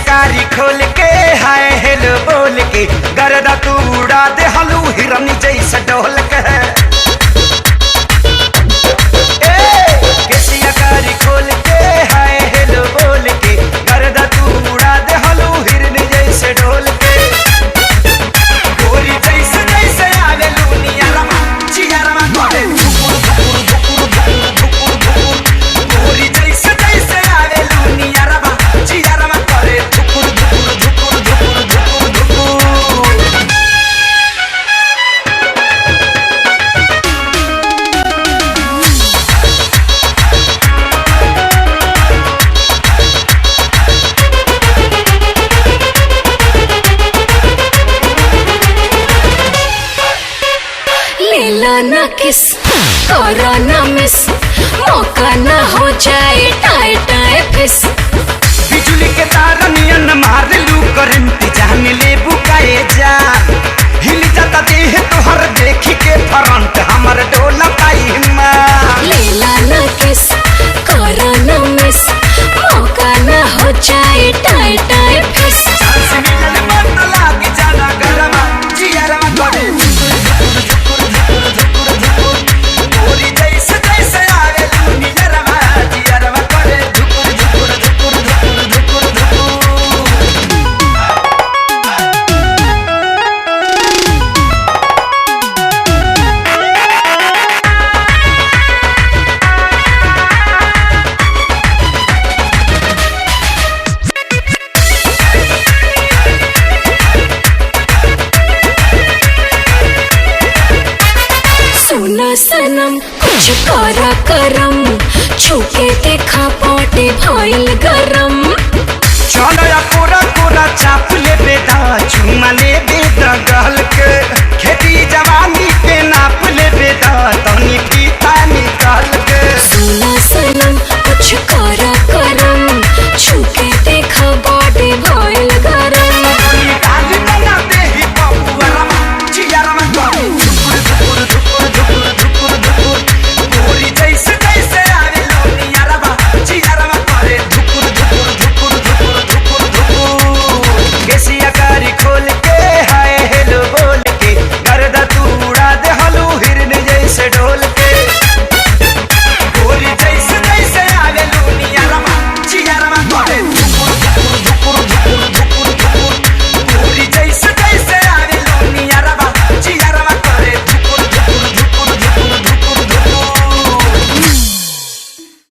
कारी खोल के हाय हेलो बोल के गर्दा तू उड़ा दे हलू हिरन जैसा डोल के केसिया कारी खोल के हाय हेलो बोल के गर्दा तू उड़ा दे हलू हिरन जैसे डोल के गोरी जैसे जैसे आवे लूनिया रमा चिया रमा करे धुकुर धुकुर धुकुर धुकुर धुकुर गोरी जैसे जैसे आवे लूनिया रमा चिया रमा करे धुकुर धुकुर धुकुर धुकुर धुकुर धुकुर। लेला ना किस करो ना मिस मौका ना हो जाए टाए टाए फिस बिजली के तार नियन मार लू करंट जान ले बुकाए जा हिल जाता देह तोहर देखी के फ्रंट हमर डोला पाई मां लेला ना किस करो ना मिस मौका ना हो जाए टाए टाए फिस सांस मिलल मन लागी जाना गरमा जियरमा करे धुकुर धुकुर धुकुर धुकुर धुकुर गोरी जैसे जैसे आवे लूनिया रमा जियरमा करे धुकुर धुकुर धुकुर धुकुर धुकुर धुकुर। सुना सनम कुछ करा करम छूके देखा पोटे भइल गरम चलो या कोरा कोरा चाप ले बेटा चुमा ले बेटा गल